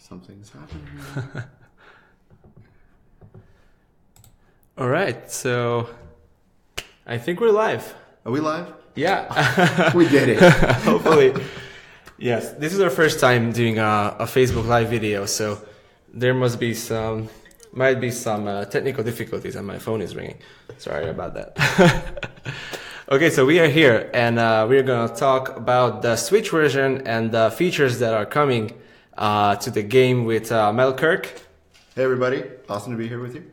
Something's happening. All right, so I think we're live. Are we live? Yeah. We did it. Hopefully. Yes, this is our first time doing a Facebook Live video, so there might be some technical difficulties and my phone is ringing. Sorry about that. Okay, so we are here and we're going to talk about the Switch version and the features that are coming to the game with Mel Kirk. Hey everybody, awesome to be here with you.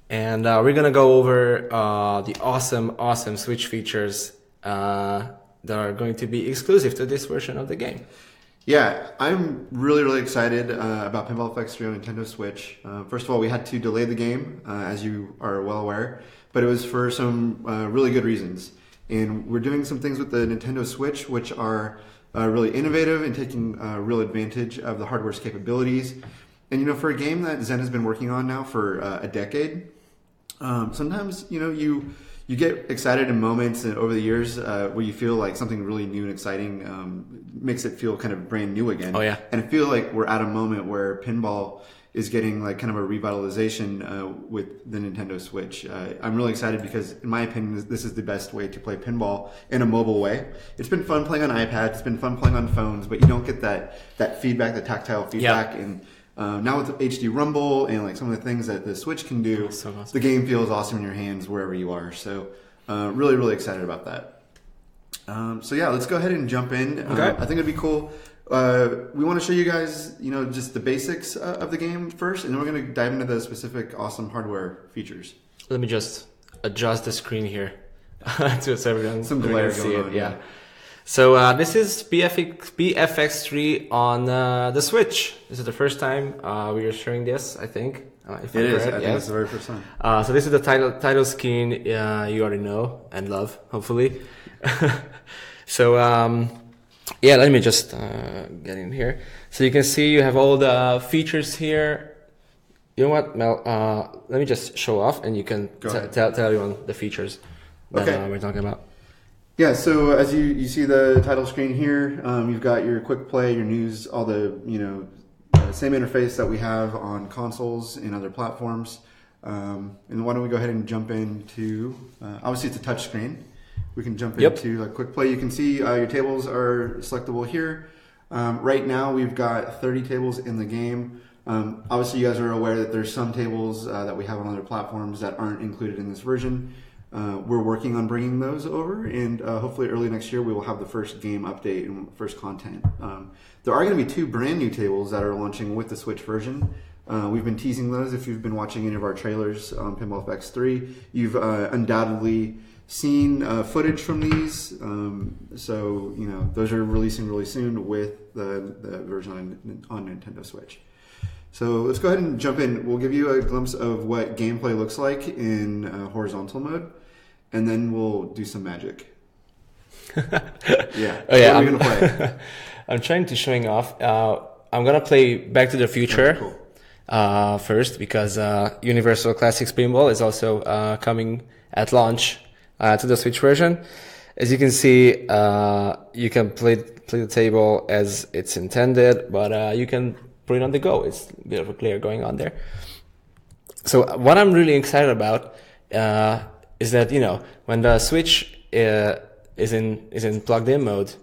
And we're going to go over the awesome Switch features that are going to be exclusive to this version of the game. Yeah, I'm really excited about Pinball FX3 on Nintendo Switch. First of all, we had to delay the game, as you are well aware, but it was for some really good reasons. And we're doing some things with the Nintendo Switch which are really innovative and taking real advantage of the hardware's capabilities. And you know, for a game that Zen has been working on now for a decade, sometimes you get excited in moments over the years where you feel like something really new and exciting makes it feel kind of brand new again. Oh yeah. And I feel like we're at a moment where pinball is getting like kind of a revitalization with the Nintendo Switch. I'm really excited because, in my opinion, this is the best way to play pinball in a mobile way. It's been fun playing on iPads, it's been fun playing on phones, but you don't get that feedback, the tactile feedback. Yeah. And now with HD Rumble and like some of the things that the Switch can do, so awesome. The game feels awesome in your hands wherever you are. So really excited about that. So yeah, let's go ahead and jump in. Okay. I think it'd be cool. We want to show you guys, just the basics of the game first, and then we're going to dive into the specific awesome hardware features. Let me just adjust the screen here so everyone Some glare can see going it. on, Yeah. yeah. So this is BFX3 on the Switch. This is the first time we are showing this, I think. If It I'm is. correct. I think it's the very first time. So this is the title screen you already know and love, hopefully. So yeah, let me just get in here. So you can see you have all the features here. You know what, Mel? Let me just show off, and you can tell everyone the features that we're talking about. Yeah, so as you see the title screen here, you've got your quick play, your news, all the same interface that we have on consoles and other platforms. And why don't we go ahead and jump into, obviously it's a touch screen. We can jump into quick play. You can see your tables are selectable here. Right now we've got 30 tables in the game. Obviously you guys are aware that there's some tables that we have on other platforms that aren't included in this version. We're working on bringing those over, and hopefully early next year we will have the first game update and first content. There are going to be 2 brand new tables that are launching with the Switch version. We've been teasing those. If you've been watching any of our trailers on Pinball FX3, you've undoubtedly seen footage from these. So those are releasing really soon with the version on Nintendo Switch. So let's go ahead and jump in. We'll give you a glimpse of what gameplay looks like in horizontal mode, and then we'll do some magic. Yeah. Oh yeah. What are we gonna play? I'm trying to showing off. I'm gonna play Back to the Future first because Universal Classics Pinball is also coming at launch to the Switch version. As you can see, you can play the table as it's intended, but you can put it on the go. It's a bit of a glare going on there. So what I'm really excited about is that when the Switch is in plugged in mode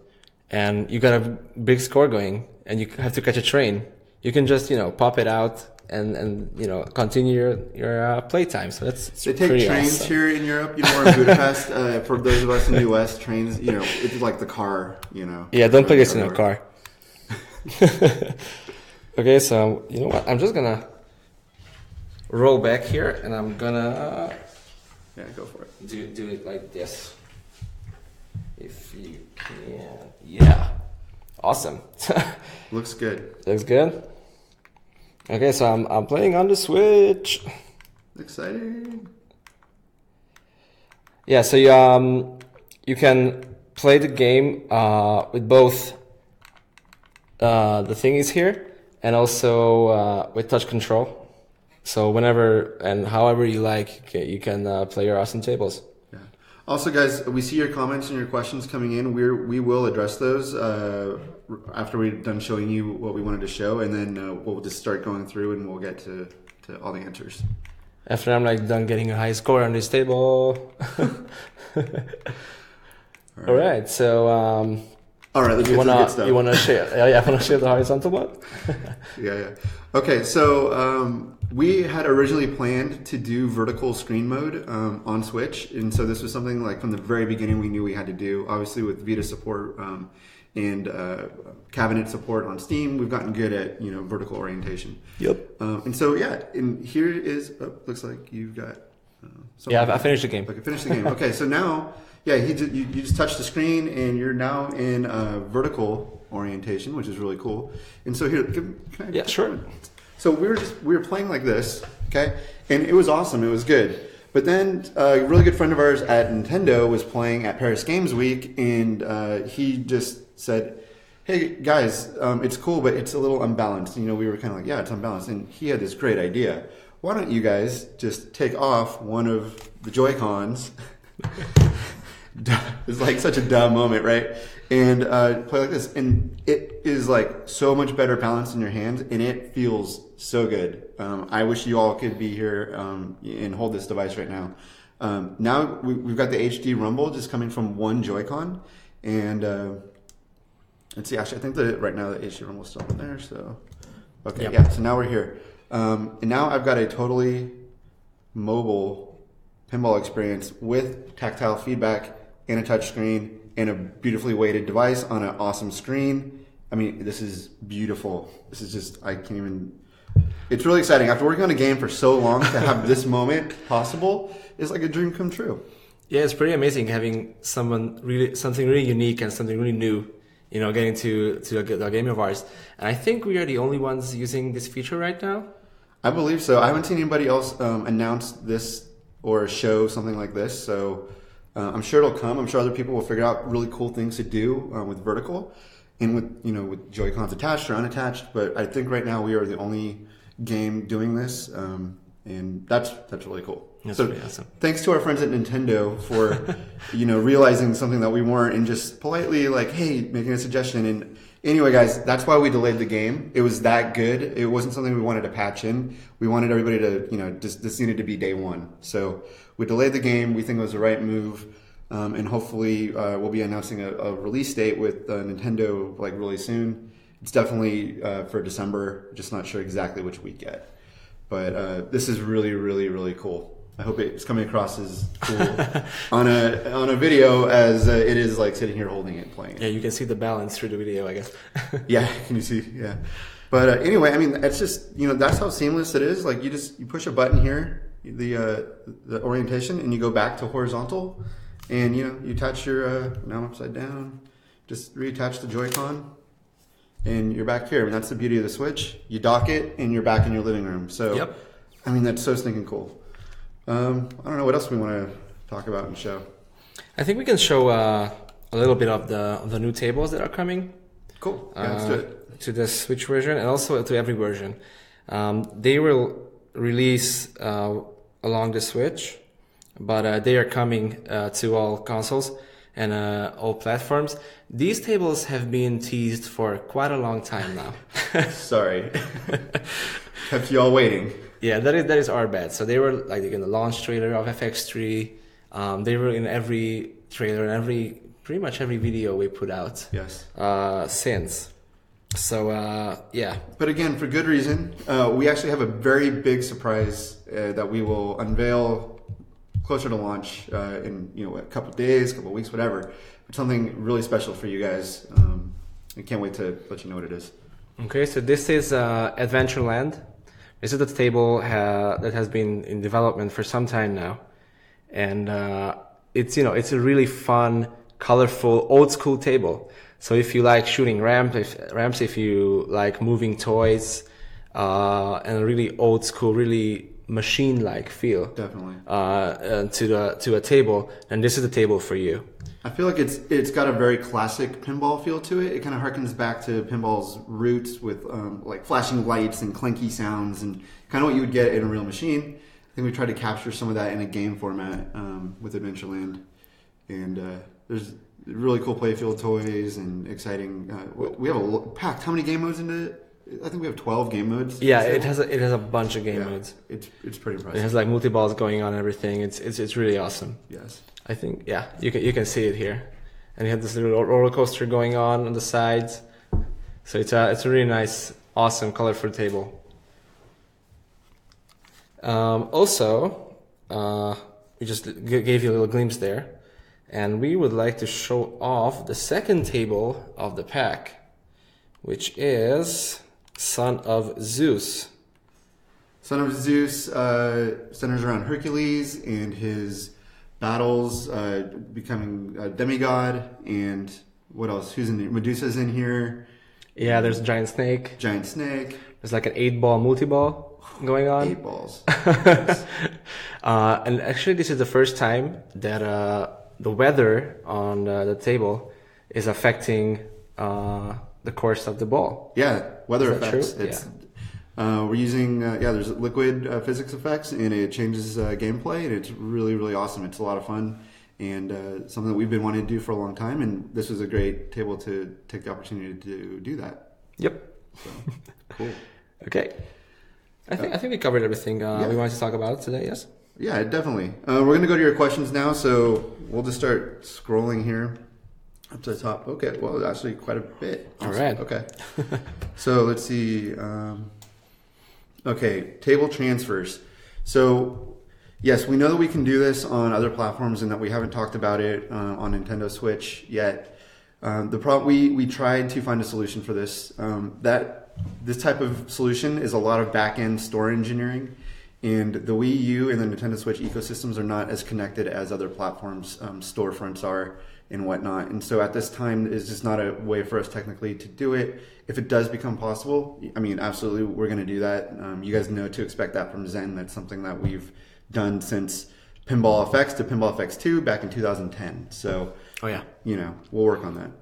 and you got a big score going and you have to catch a train, you can just pop it out and continue your playtime. So that's they take trains awesome. here in Europe, or in Budapest. For those of us in the US, trains, it's like the car, Yeah, don't play this in a car. Okay, so you know what? I'm just gonna roll back here, and I'm gonna go for it. Do it like this, if you can. Yeah, awesome. Looks good. Looks good. Okay, so I'm playing on the Switch. Exciting. Yeah, so you can play the game with both the thingies here. And also with touch control. So whenever and however you like, you can play your awesome tables. Yeah. Also, guys, we see your comments and your questions coming in. We will address those after we're done showing you what we wanted to show, and then we'll just start going through and we'll get to all the answers. After I'm like done getting a high score on this table. All right. So all right, let's get to the good stuff. You wanna share? Yeah, I wanna share the horizontal one. Yeah. Okay, so we had originally planned to do vertical screen mode on Switch, and so this was something like from the very beginning we knew we had to do. Obviously, with Vita support and cabinet support on Steam, we've gotten good at vertical orientation. Yep. And so and here is looks like you've got. I finished the game. Okay, finished the game. Okay, so now you just touch the screen and you're now in vertical orientation, which is really cool. And so here, sure. So we were playing like this, okay, and it was awesome. It was good. But then a really good friend of ours at Nintendo was playing at Paris Games Week, and he just said, "Hey guys, it's cool, but it's a little unbalanced." We were kind of like, "Yeah, it's unbalanced." And he had this great idea. Why don't you guys just take off one of the Joy-Cons? It's like such a dumb moment, right? And play like this, and it is like so much better balanced in your hands, and it feels so good. I wish you all could be here and hold this device right now. Now we've got the HD rumble just coming from one Joy-Con, and let's see. Actually, I think that right now the HD rumble is still in there. So okay, yeah. So now we're here, and now I've got a totally mobile pinball experience with tactile feedback and a touch screen and a beautifully weighted device on an awesome screen. I mean, this is beautiful. This is just, I can't even, it's really exciting. After working on a game for so long, to have this moment possible is like a dream come true. Yeah, it's pretty amazing having something really unique and something really new, getting to a game of ours. And I think we are the only ones using this feature right now. I believe so. I haven't seen anybody else announce this or show something like this. So I'm sure it'll come. I'm sure other people will figure out really cool things to do with vertical and with Joy-Cons attached or unattached. But I think right now we are the only game doing this, and that's really cool. That's pretty awesome. Thanks to our friends at Nintendo for realizing something that we weren't and just politely like, hey, making a suggestion. And anyway, guys, that's why we delayed the game. It was that good. It wasn't something we wanted to patch in. We wanted everybody to, this needed to be day one. So we delayed the game. We think it was the right move. And hopefully we'll be announcing a release date with Nintendo like really soon. It's definitely for December. Just not sure exactly which week yet. But this is really, really, really cool. I hope it's coming across as cool on a video as it is like sitting here holding it, playing it. Yeah, you can see the balance through the video, I guess. Yeah, can you see? Yeah. But anyway, I mean, it's just that's how seamless it is. Like you push a button here, the orientation, and you go back to horizontal, and you attach your now I'm upside down. Just reattach the Joy-Con, and you're back here. I mean, that's the beauty of the Switch. You dock it, and you're back in your living room. So, yep. I mean, that's so stinking cool. I don't know what else we want to talk about and show. I think we can show a little bit of the new tables that are coming. Cool. Yeah, let's do it. To the Switch version and also to every version. They will release along the Switch, but they are coming to all consoles and all platforms. These tables have been teased for quite a long time now. Sorry. Kept you all waiting. Yeah, that is our bad. So they were like in the launch trailer of FX3. They were in every trailer and pretty much every video we put out. Yes. Since. So yeah. But again, for good reason. We actually have a very big surprise that we will unveil closer to launch in a couple of days, couple of weeks, whatever. But something really special for you guys. I can't wait to let you know what it is. Okay, so this is Adventureland. This is the table that has been in development for some time now, and it's a really fun, colorful, old school table. So if you like shooting ramps, if you like moving toys, and a really old school, really machine-like feel, definitely, to a table, and this is the table for you. I feel like it's got a very classic pinball feel to it. It kind of harkens back to pinball's roots with like flashing lights and clanky sounds and kind of what you would get in a real machine. I think we tried to capture some of that in a game format with Adventureland. and there's really cool playfield toys and exciting. We have packed. How many game modes into it? I think we have 12 game modes. Yeah, it has a bunch of game modes. It's pretty impressive. It has like multi-balls going on and everything. It's really awesome. Yes. I think you can see it here, and you have this little roller coaster going on the sides. So it's a really nice, awesome, colorful table. Also, we just gave you a little glimpse there, and we would like to show off the second table of the pack, which is Son of Zeus. Son of Zeus centers around Hercules and his battles, becoming a demigod, and what else? Who's in there? Medusa's in here. Yeah, there's a giant snake. Giant snake. There's like an 8-ball multi-ball going on. 8 balls. And actually, this is the first time that the weather on the table is affecting the course of the ball. Yeah, weather Is that effects. true? We're using there's liquid physics effects, and it changes gameplay, and it's really, really awesome. It's a lot of fun, and something that we've been wanting to do for a long time, and this was a great table to take the opportunity to do that. Yep. So, cool. Okay. I think we covered everything we wanted to talk about today, yes? Yeah, definitely. We're going to go to your questions now, so we'll just start scrolling here up to the top. Okay, well, actually quite a bit. All right. Okay. So let's see. Okay, table transfers. So yes, we know that we can do this on other platforms and that we haven't talked about it on Nintendo Switch yet. The problem we tried to find a solution for this. This type of solution is a lot of back-end store engineering, and the Wii U and the Nintendo Switch ecosystems are not as connected as other platforms' storefronts are and whatnot. And so at this time, it's just not a way for us technically to do it. If it does become possible, I mean, absolutely, we're going to do that. You guys know to expect that from Zen. That's something that we've done since Pinball FX to Pinball FX 2 back in 2010. So, we'll work on that.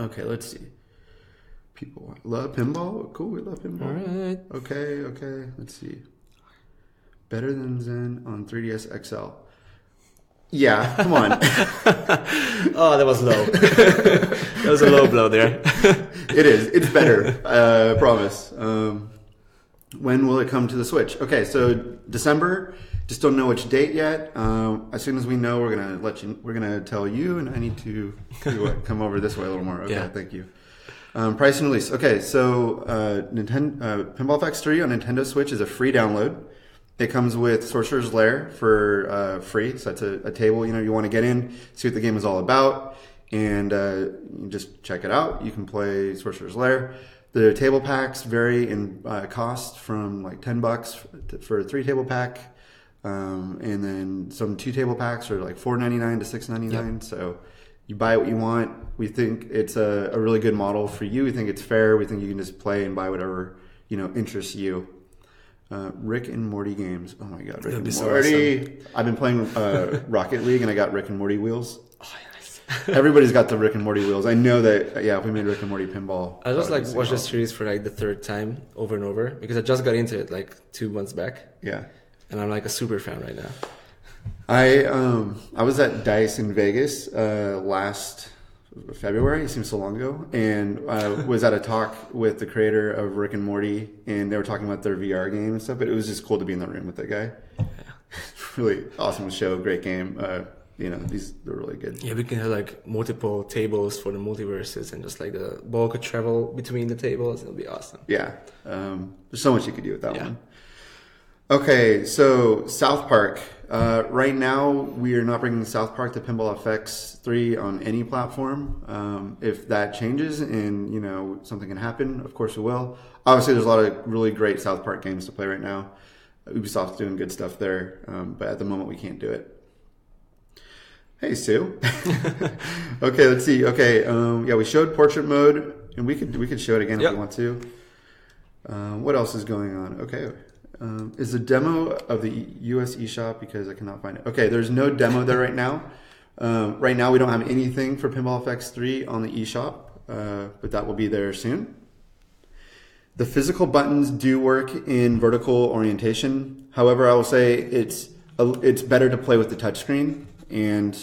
Okay, let's see. People love pinball. Cool, we love pinball. All right. Okay. Let's see. Better than Zen on 3DS XL. Yeah, come on. Oh, that was low. That was a low blow there. It is. It's better. I promise. When will it come to the Switch? Okay, so December. Just don't know which date yet. As soon as we know, we're gonna tell you, and I need to come over this way a little more. Okay, yeah. Thank you. Price and release. Okay, so Pinball FX 3 on Nintendo Switch is a free download. It comes with Sorcerer's Lair for free. So that's a table, you want to get in, see what the game is all about, and you just check it out. You can play Sorcerer's Lair. The table packs vary in cost from like $10 for a 3-table pack, and then some 2-table packs are like $4.99 to $6.99. Yep. So you buy what you want. We think it's a really good model for you. We think it's fair. We think you can just play and buy whatever interests you. Rick and Morty games. Oh my God, Rick and Morty! So awesome. I've been playing Rocket League, and I got Rick and Morty wheels. Oh, nice. Everybody's got the Rick and Morty wheels. I know that. Yeah, if we made Rick and Morty pinball, I just watched the series for like the 3rd time over and over because I just got into it like 2 months back. Yeah, and I'm like a super fan right now. I was at DICE in Vegas last February. It seems so long ago, and was at a talk with the creator of Rick and Morty, and they were talking about their VR game and stuff. But it was just cool to be in the room with that guy. Yeah. Really awesome show, great game. They're really good. Yeah, we can have like multiple tables for the multiverses, and just like the ball could travel between the tables. It'll be awesome. Yeah, there's so much you could do with that one. Okay, so South Park. Right now, we are not bringing South Park to Pinball FX 3 on any platform. If that changes and, something can happen, of course we will. Obviously, there's a lot of really great South Park games to play right now. Ubisoft's doing good stuff there, but at the moment, we can't do it. Hey, Sue. Okay, let's see. Okay, we showed portrait mode, and we could show it again if we want to. What else is going on? Okay. Is the demo of the US eShop because I cannot find it? Okay, there's no demo there right now. Right now, we don't have anything for Pinball FX 3 on the eShop, but that will be there soon. The physical buttons do work in vertical orientation. However, I will say it's better to play with the touchscreen. and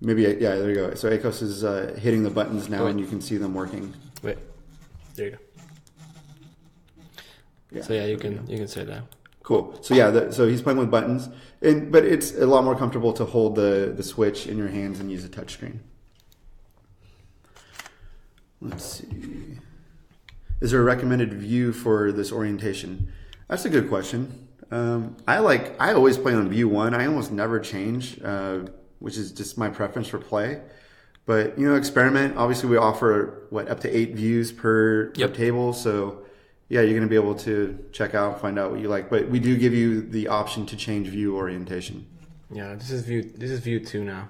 maybe yeah, there you go. So Akos is hitting the buttons now, and you can see them working. Wait, there you go. Yeah, so yeah, you can say that. Cool. So yeah, so he's playing with buttons, but it's a lot more comfortable to hold the Switch in your hands and use a touchscreen. Let's see. Is there a recommended view for this orientation? That's a good question. I always play on view 1. I almost never change, which is just my preference for play. But experiment. Obviously, we offer up to 8 views per table. So yeah, you're going to be able to check out, find out what you like. But we do give you the option to change view orientation. Yeah, this is view 2 now.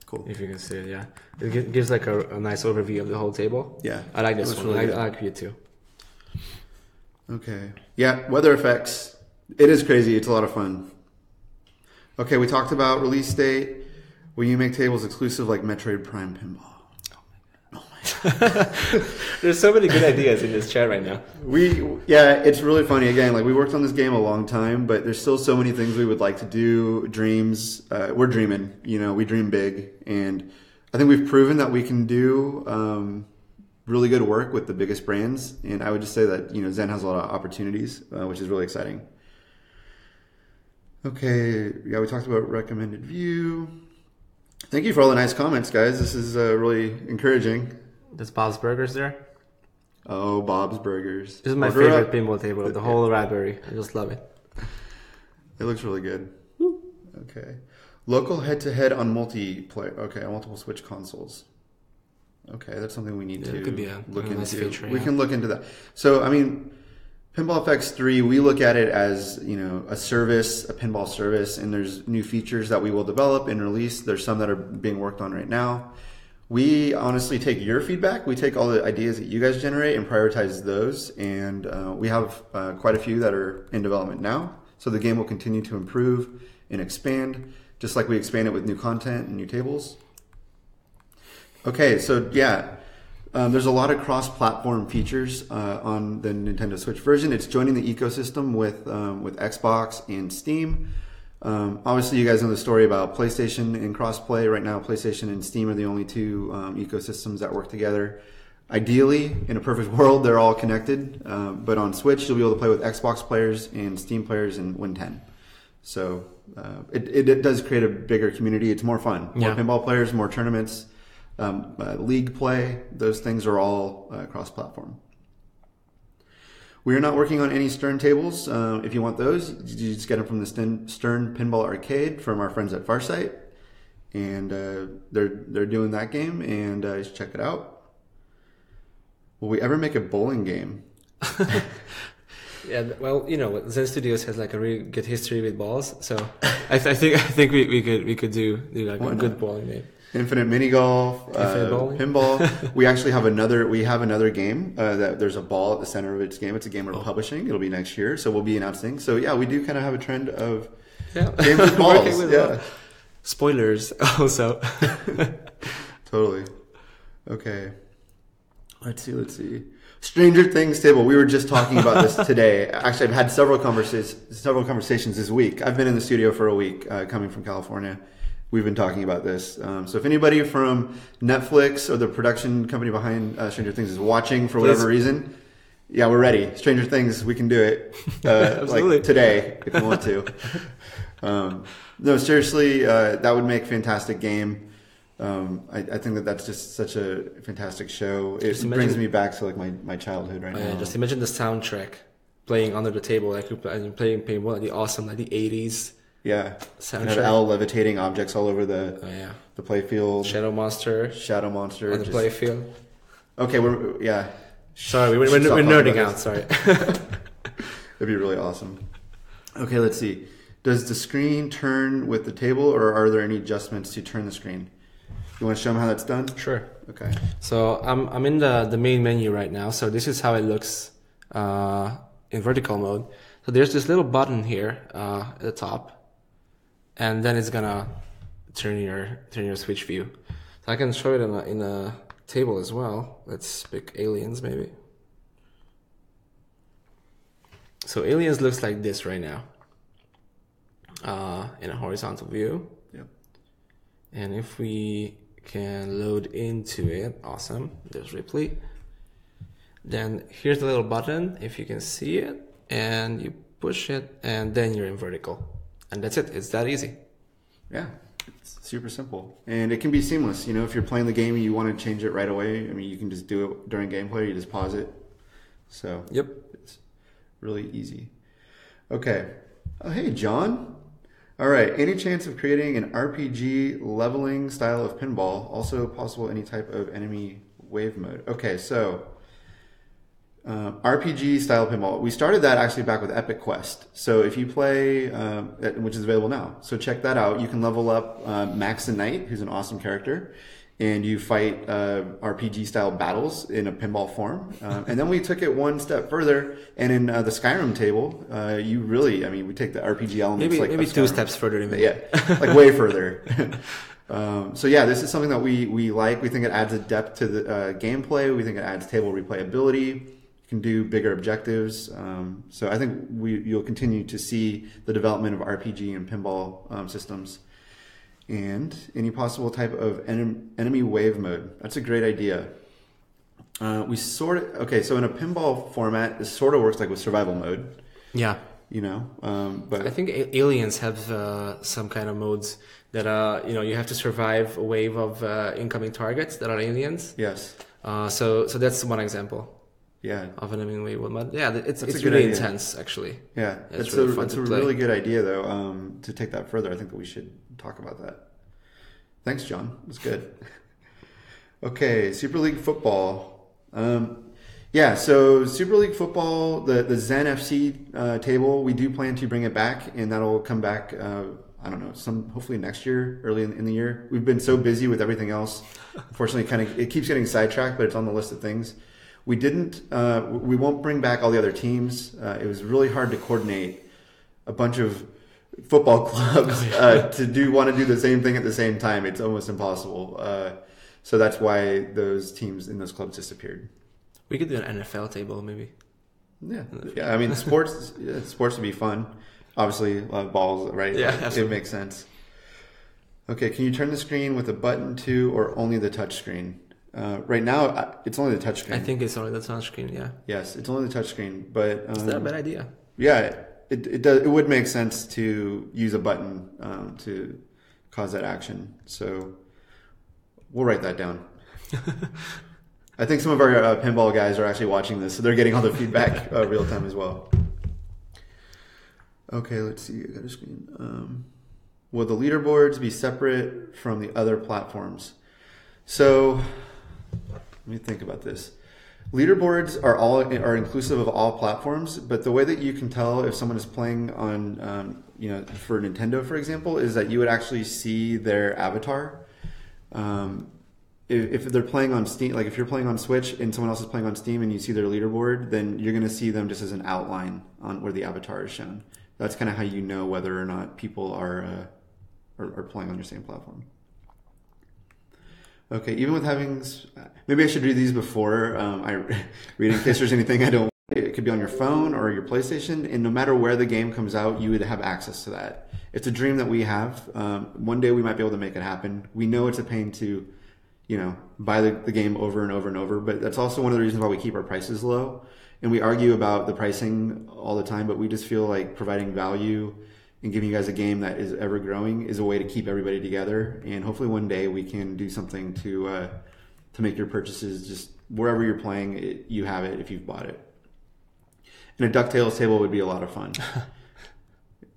Cool. If you can see it, yeah. It gives like a nice overview of the whole table. Yeah. I like this one. Really I like view 2. Okay. Yeah, weather effects. It is crazy. It's a lot of fun. Okay, we talked about release date. Will you make tables exclusive like Metroid Prime Pinball? There's so many good ideas in this chat right now. It's really funny. Again, we worked on this game a long time, but there's still so many things we would like to do. Dreams. We're dreaming. We dream big, and I think we've proven that we can do really good work with the biggest brands. And I would just say that Zen has a lot of opportunities, which is really exciting. Okay, yeah, we talked about recommended view. Thank you for all the nice comments, guys. This is really encouraging. There's Bob's Burgers there. Oh, Bob's Burgers. This is my favorite pinball table of the whole Raspberry. I just love it. It looks really good. Okay. Local head-to-head on multiplayer. Okay, on multiple Switch consoles. Okay, that's something we need to it could be look into. Nice feature, we can look into that. So, Pinball FX 3, we look at it as, a service, a pinball service, and there's new features that we will develop and release. There's some that are being worked on right now. We honestly take your feedback. We take all the ideas that you guys generate and prioritize those. And we have quite a few that are in development now. So the game will continue to improve and expand, just like we expand it with new content and new tables. Okay, so yeah. There's a lot of cross-platform features on the Nintendo Switch version. It's joining the ecosystem with Xbox and Steam. Obviously, you guys know the story about PlayStation and cross-play. Right now, PlayStation and Steam are the only two ecosystems that work together. Ideally, in a perfect world, they're all connected. But on Switch, you'll be able to play with Xbox players and Steam players in Win 10. So it does create a bigger community. It's more fun. More pinball players, more tournaments. League play, those things are all cross-platform. We are not working on any Stern tables. If you want those, you just get them from the Stern Pinball Arcade from our friends at Farsight, and they're doing that game, and you should check it out. Will we ever make a bowling game? Yeah, well, Zen Studios has like a really good history with balls, so I think we could do like a good bowling game. Infinite mini golf, pinball. We actually have another game that there's a ball at the center of its game. It's a game we're publishing. It'll be next year, so we'll be announcing. So yeah, we do kind of have a trend of games with balls. Spoilers also. Totally. Okay. Let's see. Stranger Things table. We were just talking about this today. Actually, I've had several conversations this week. I've been in the studio for a week, coming from California. We've been talking about this. So if anybody from Netflix or the production company behind Stranger Things is watching for whatever reason, yeah, we're ready. Stranger Things, we can do it like today if you want to. No, seriously, that would make a fantastic game. I think that's just such a fantastic show. It brings me back to like my childhood right now. Just imagine the soundtrack playing under the table, like you're playing paintball, the awesome, like the 80s. Yeah, and have L levitating objects all over the playfield. Shadow Monster on the playfield. Okay, Sorry, we're nerding out. Sorry. That'd be really awesome. Okay, let's see. Does the screen turn with the table, or are there any adjustments to turn the screen? You want to show them how that's done? Sure. Okay. So I'm in the main menu right now. So this is how it looks in vertical mode. So there's this little button here at the top. And then it's gonna turn your Switch view. So I can show it in a table as well. Let's pick Aliens maybe. So Aliens looks like this right now. In a horizontal view. Yep. And if we can load into it, awesome. There's Ripley. Then here's the little button, if you can see it, and you push it, and then you're in vertical. And that's it. It's that easy. Yeah, it's super simple. And it can be seamless. You know, if you're playing the game and you want to change it right away, I mean, you can just do it during gameplay. You just pause it. So, yep. It's really easy. Okay. Oh, hey, John. All right. Any chance of creating an RPG leveling style of pinball? Also possible any type of enemy wave mode. Okay, so RPG style pinball. We started that actually back with Epic Quest. So if you play, which is available now, so check that out. You can level up Max the Knight, who's an awesome character, and you fight RPG style battles in a pinball form. And then we took it one step further, and in the Skyrim table, we take the RPG elements maybe 2 steps further. Even. Yeah, like way further. So yeah, this is something that we like. We think it adds a depth to the gameplay. We think it adds table replayability. You can do bigger objectives. So I think you'll continue to see the development of RPG and pinball systems. And any possible type of enemy wave mode. That's a great idea. So in a pinball format, this sort of works like with survival mode. Yeah. You know, but I think Aliens have some kind of modes that you have to survive a wave of incoming targets that are aliens. Yes. So that's one example. Yeah. Of an enemy wave mode. Yeah, it's really intense actually. Yeah, it's really fun to play. Really good idea though. To take that further, I think that we should talk about that. Thanks, John. It was good. Okay, Super League Football. So Super League Football, the Zen FC table, we do plan to bring it back, and that'll come back. I don't know, hopefully next year, early in the year. We've been so busy with everything else. Unfortunately, it keeps getting sidetracked, but it's on the list of things. We won't bring back all the other teams. It was really hard to coordinate a bunch of football clubs to want to do the same thing at the same time. It's almost impossible. So that's why those teams in those clubs disappeared. We could do an NFL table, maybe. Yeah. I mean, sports would be fun. Obviously, a lot of balls, right? Yeah, absolutely. It makes sense. Okay, can you turn the screen with a button to, or only the touch screen? Right now, it's only the touch screen. I think it's only the touch screen. Yeah. Yes, it's only the touch screen, but is that a bad idea? Yeah, it does. It would make sense to use a button to cause that action. So we'll write that down. I think some of our pinball guys are actually watching this, so they're getting all the feedback real time as well. Okay, let's see. I got a screen. Will the leaderboards be separate from the other platforms? So let me think about this. Leaderboards are inclusive of all platforms, but the way that you can tell if someone is playing on, for Nintendo, for example, is that you would actually see their avatar. If they're playing on Steam, like if you're playing on Switch and someone else is playing on Steam and you see their leaderboard, then you're going to see them just as an outline on where the avatar is shown. That's kind of how you know whether or not people are playing on your same platform. Okay, even with having, maybe I should read these before I read in case there's anything I don't. It could be on your phone or your PlayStation, and no matter where the game comes out, you would have access to that. It's a dream that we have. One day we might be able to make it happen. We know it's a pain to, buy the game over and over and over, but that's also one of the reasons why we keep our prices low. And we argue about the pricing all the time, but we just feel like providing value and giving you guys a game that is ever growing is a way to keep everybody together. And hopefully one day we can do something to make your purchases just wherever you're playing, you have it if you've bought it. And a DuckTales table would be a lot of fun.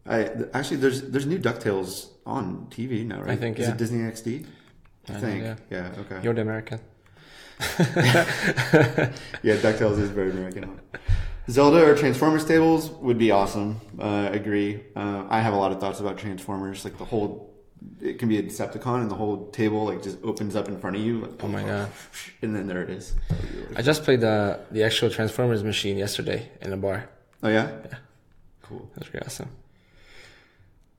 Actually, there's new DuckTales on TV now, right? I think, Is it Disney XD? I think. Yeah, okay. You're the American. Yeah, DuckTales is very American. Zelda or Transformers tables would be awesome. Agree. I have a lot of thoughts about Transformers. Like it can be a Decepticon and the whole table like just opens up in front of you. Like, oh my god! And then there it is. I just played the actual Transformers machine yesterday in a bar. Oh yeah? Yeah. Cool. That's pretty awesome.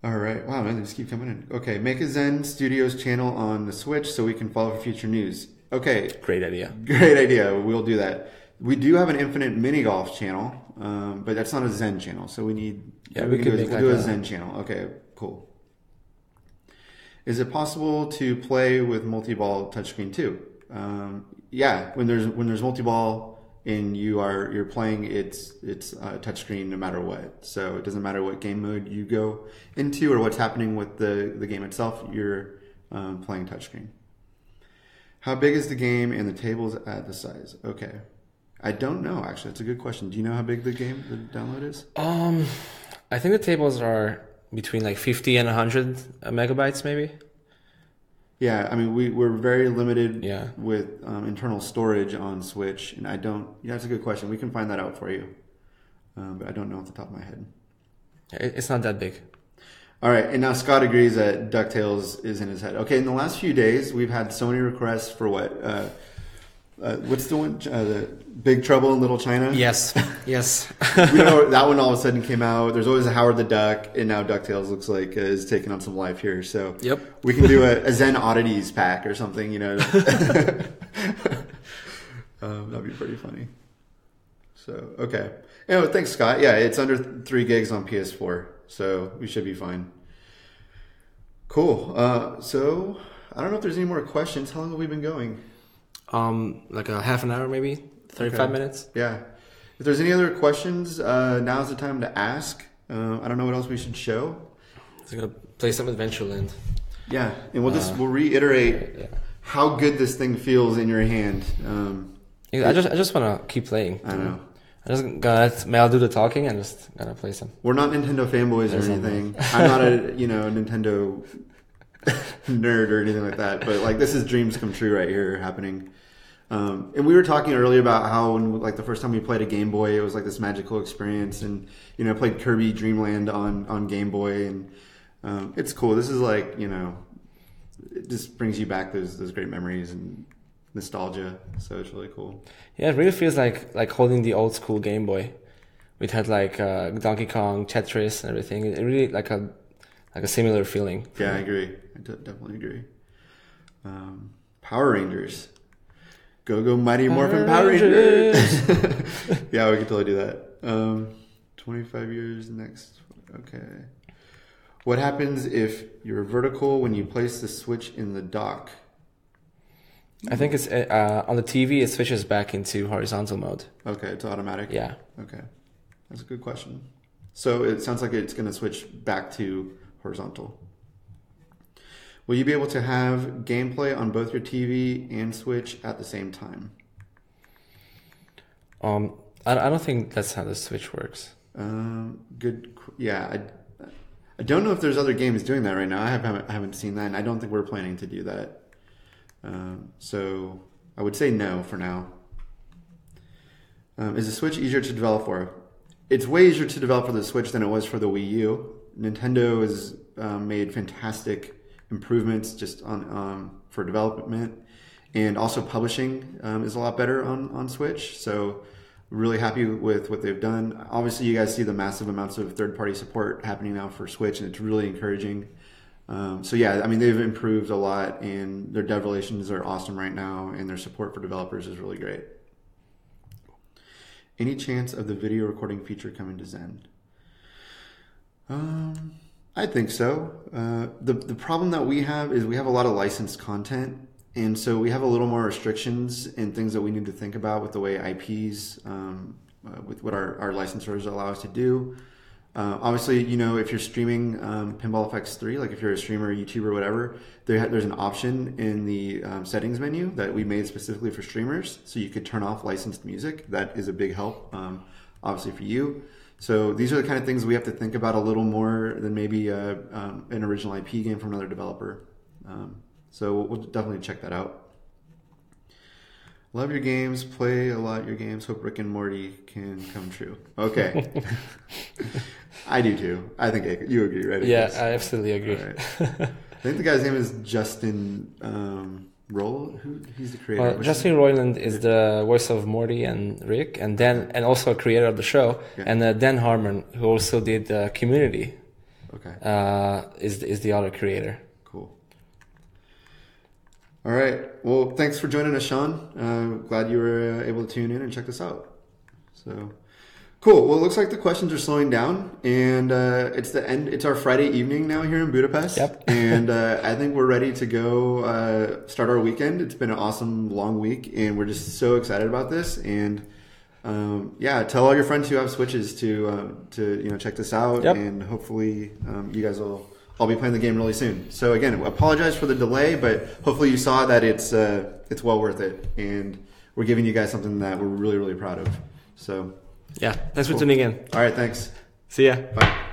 All right. Wow, man, they just keep coming in. Okay, make a Zen Studios channel on the Switch so we can follow for future news. Okay. Great idea. Great idea. We'll do that. We do have an Infinite Mini Golf channel, but that's not a Zen channel. So we need. Yeah, we could do a Zen channel. Okay, cool. Is it possible to play with multi-ball touchscreen too? Yeah, when there's multi-ball and you're playing, it's touchscreen no matter what. So it doesn't matter what game mode you go into or what's happening with the game itself. You're playing touchscreen. How big is the game and the tables at the size? Okay, I don't know actually. It's a good question. Do you know how big the download is? I think the tables are between like 50 and 100 megabytes, maybe. Yeah, I mean we're very limited Yeah. with internal storage on Switch, and I don't. Yeah, that's a good question. We can find that out for you, but I don't know off the top of my head. It's not that big. All right, and now Scott agrees that DuckTales is in his head. Okay, in the last few days, we've had so many requests for what? What's the one? The Big Trouble in Little China? Yes, yes. We know that one all of a sudden came out. There's always a Howard the Duck, and now DuckTales looks like is taking on some life here. So Yep. we can do a Zen Oddities pack or something, you know. That'd be pretty funny. So, okay. Anyway, thanks, Scott. Yeah, it's under 3 gigs on PS4, so we should be fine. Cool. So, I don't know if there's any more questions. How long have we been going? Like a half an hour, maybe 35 minutes. Yeah. If there's any other questions, now's the time to ask. I don't know what else we should show. So I'm gonna play some Adventureland. Yeah, and we'll reiterate how good this thing feels in your hand. I just wanna keep playing. I know. I just gonna let Mel do the talking and just gonna play some. We're not Nintendo fanboys or anything. I'm not a Nintendo nerd or anything like that. But like this is dreams come true right here happening. And we were talking earlier about how when like the first time we played a Game Boy, it was like this magical experience, and I played Kirby Dream Land on Game Boy, and it's cool. This is like it just brings you back those great memories and nostalgia. So it's really cool. Yeah, it really feels like holding the old school Game Boy. It had like Donkey Kong, Tetris, and everything. It really like a similar feeling. Yeah, I agree. I definitely agree. Power Rangers. Go Mighty Morphin Power Rangers. Yeah, we could totally do that. 25 years next. Okay. What happens if you're vertical when you place the Switch in the dock? I think it's on the TV. It switches back into horizontal mode. Okay, it's automatic. Yeah. Okay, that's a good question. So it sounds like it's going to switch back to horizontal. Will you be able to have gameplay on both your TV and Switch at the same time? I don't think that's how the Switch works. Good. Yeah, I don't know if there's other games doing that right now. I haven't seen that, and I don't think we're planning to do that. So I would say no for now. Is the Switch easier to develop for? It's way easier to develop for the Switch than it was for the Wii U. Nintendo has made fantastic improvements just on for development, and also publishing is a lot better on Switch. So really happy with what they've done. Obviously, you guys see the massive amounts of third-party support happening now for Switch, and it's really encouraging. So yeah, I mean, they've improved a lot, and their dev relations are awesome right now, and their support for developers is really great. Any chance of the video recording feature coming to Zen? I think so. The problem that we have is we have a lot of licensed content, and so we have a little more restrictions and things that we need to think about with the way IPs, with what our licensors allow us to do. Obviously, if you're streaming Pinball FX 3, like if you're a streamer, YouTuber, whatever, there's an option in the settings menu that we made specifically for streamers, so you could turn off licensed music. That is a big help, obviously, for you. So these are the kind of things we have to think about a little more than maybe an original IP game from another developer. So we'll definitely check that out. Love your games, play a lot your games, hope Rick and Morty can come true. Okay. I do too. I think you agree, right? Yeah, I absolutely agree. Right. I think the guy's name is Justin Roiland. He's the creator? Well, Justin Roiland is the voice of Morty and Rick, and also a creator of the show. Yeah. And Dan Harmon, who also did Community, is the other creator. Cool. All right. Well, thanks for joining us, Sean. Glad you were able to tune in and check this out. So. Cool. Well, it looks like the questions are slowing down, and it's the end. It's our Friday evening now here in Budapest. Yep. And I think we're ready to go start our weekend. It's been an awesome long week, and we're just so excited about this. And yeah, tell all your friends who have Switches to check this out, Yep. and hopefully you guys will all be playing the game really soon. So again, apologize for the delay, but hopefully you saw that it's well worth it, and we're giving you guys something that we're really, really proud of. So. Yeah, thanks for tuning in. All right, thanks. See ya. Bye.